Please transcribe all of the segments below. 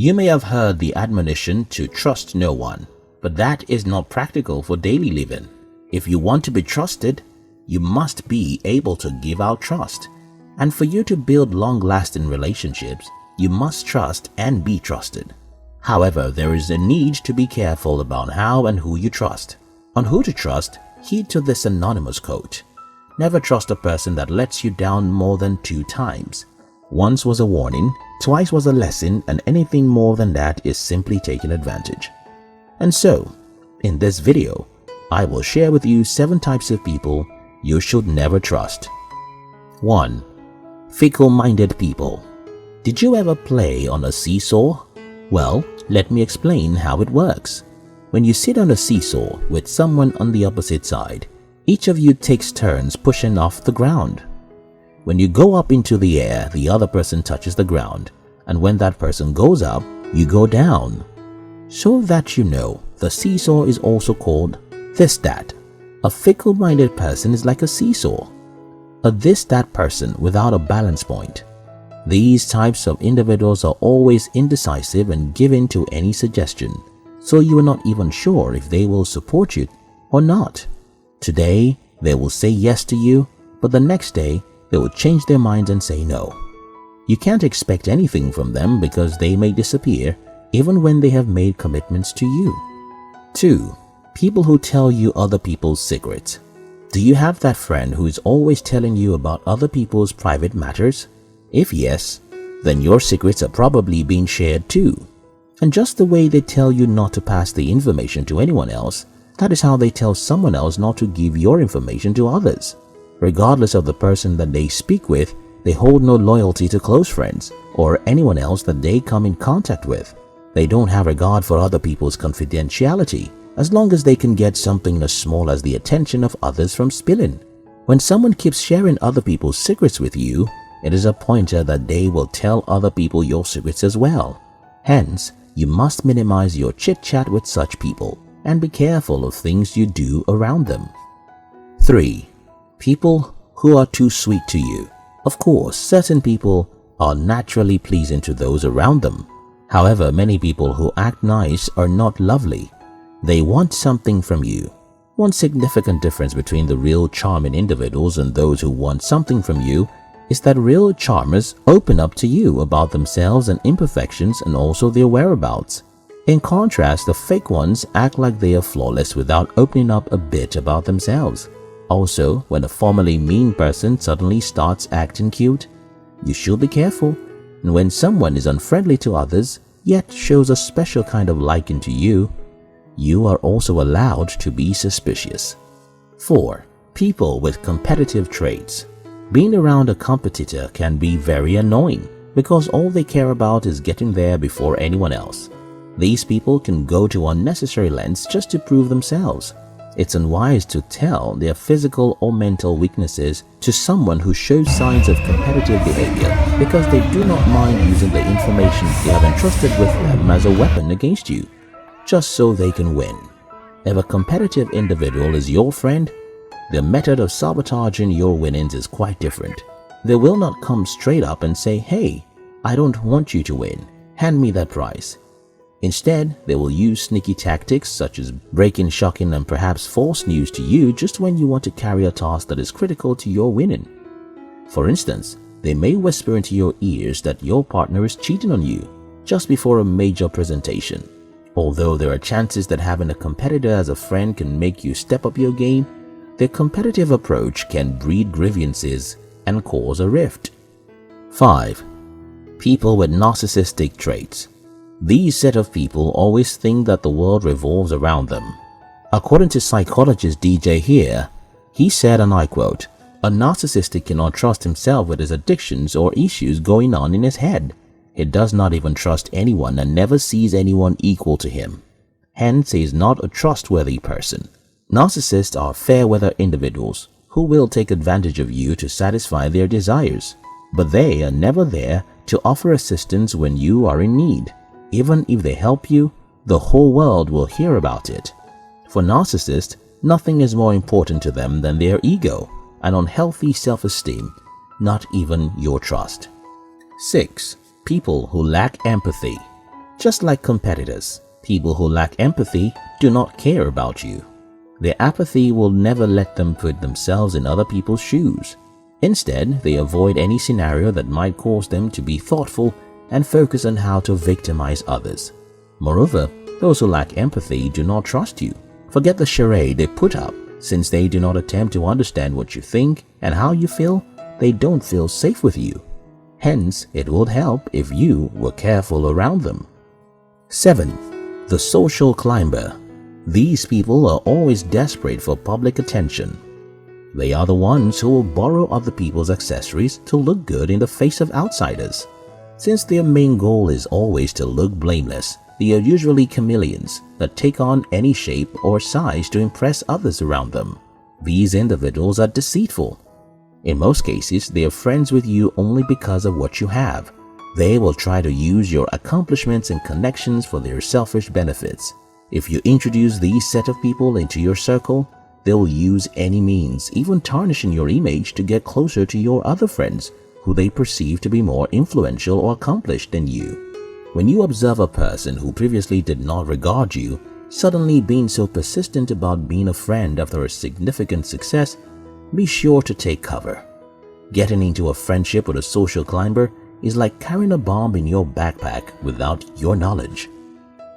You may have heard the admonition to trust no one, but that is not practical for daily living. If you want to be trusted, you must be able to give out trust. And for you to build long-lasting relationships, you must trust and be trusted. However, there is a need to be careful about how and who you trust. On who to trust, heed to this anonymous quote. Never trust a person that lets you down more than 2 times. Once was a warning, twice was a lesson, and anything more than that is simply taking advantage. And so, in this video, I will share with you 7 types of people you should never trust. 1. Fickle-minded people. Did you ever play on a seesaw? Well, let me explain how it works. When you sit on a seesaw with someone on the opposite side, each of you takes turns pushing off the ground. When you go up into the air, the other person touches the ground, and when that person goes up, you go down. So that you know, the seesaw is also called this-that. A fickle-minded person is like a seesaw, a this-that person without a balance point. These types of individuals are always indecisive and given to any suggestion, so you are not even sure if they will support you or not. Today, they will say yes to you, but the next day, they will change their minds and say no. You can't expect anything from them because they may disappear even when they have made commitments to you. 2. People who tell you other people's secrets. Do you have that friend who is always telling you about other people's private matters? If yes, then your secrets are probably being shared too. And just the way they tell you not to pass the information to anyone else, that is how they tell someone else not to give your information to others. Regardless of the person that they speak with, they hold no loyalty to close friends or anyone else that they come in contact with. They don't have regard for other people's confidentiality as long as they can get something as small as the attention of others from spilling. When someone keeps sharing other people's secrets with you, it is a pointer that they will tell other people your secrets as well. Hence, you must minimize your chit-chat with such people and be careful of things you do around them. 3. People who are too sweet to you. Of course, certain people are naturally pleasing to those around them. However, many people who act nice are not lovely. They want something from you. One significant difference between the real charming individuals and those who want something from you is that real charmers open up to you about themselves and imperfections and also their whereabouts. In contrast, the fake ones act like they are flawless without opening up a bit about themselves. Also, when a formerly mean person suddenly starts acting cute, you should be careful. And when someone is unfriendly to others, yet shows a special kind of liking to you, you are also allowed to be suspicious. 4. People with competitive traits. Being around a competitor can be very annoying because all they care about is getting there before anyone else. These people can go to unnecessary lengths just to prove themselves. It's unwise to tell their physical or mental weaknesses to someone who shows signs of competitive behavior because they do not mind using the information they have entrusted with them as a weapon against you, just so they can win. If a competitive individual is your friend, their method of sabotaging your winnings is quite different. They will not come straight up and say, "Hey, I don't want you to win. Hand me that prize." Instead, they will use sneaky tactics such as breaking shocking and perhaps false news to you just when you want to carry a task that is critical to your winning. For instance, they may whisper into your ears that your partner is cheating on you just before a major presentation. Although there are chances that having a competitor as a friend can make you step up your game, their competitive approach can breed grievances and cause a rift. 5. People with narcissistic traits. These set of people always think that the world revolves around them. According to psychologist DJ here, he said, and I quote, "A narcissistic cannot trust himself with his addictions or issues going on in his head. He does not even trust anyone and never sees anyone equal to him. Hence, he is not a trustworthy person." Narcissists are fair-weather individuals who will take advantage of you to satisfy their desires, but they are never there to offer assistance when you are in need. Even if they help you, the whole world will hear about it. For narcissists, nothing is more important to them than their ego and unhealthy self-esteem, not even your trust. 6. People who lack empathy. Just like competitors, people who lack empathy do not care about you. Their apathy will never let them put themselves in other people's shoes. Instead, they avoid any scenario that might cause them to be thoughtful and focus on how to victimize others. Moreover, those who lack empathy do not trust you. Forget the charade they put up. Since they do not attempt to understand what you think and how you feel, they don't feel safe with you. Hence, it would help if you were careful around them. 7. The social climber. These people are always desperate for public attention. They are the ones who will borrow other people's accessories to look good in the face of outsiders. Since their main goal is always to look blameless, they are usually chameleons that take on any shape or size to impress others around them. These individuals are deceitful. In most cases, they are friends with you only because of what you have. They will try to use your accomplishments and connections for their selfish benefits. If you introduce these set of people into your circle, they will use any means, even tarnishing your image, to get closer to your other friends who they perceive to be more influential or accomplished than you. When you observe a person who previously did not regard you suddenly being so persistent about being a friend after a significant success, be sure to take cover. Getting into a friendship with a social climber is like carrying a bomb in your backpack without your knowledge.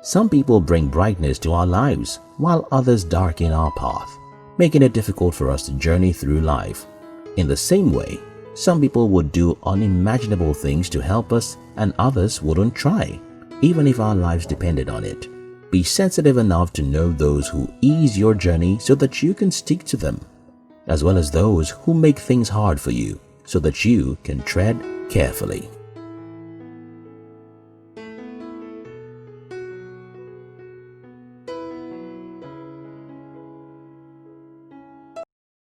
Some people bring brightness to our lives, while others darken our path, making it difficult for us to journey through life. In the same way, some people would do unimaginable things to help us and others wouldn't try, even if our lives depended on it. Be sensitive enough to know those who ease your journey so that you can stick to them, as well as those who make things hard for you so that you can tread carefully.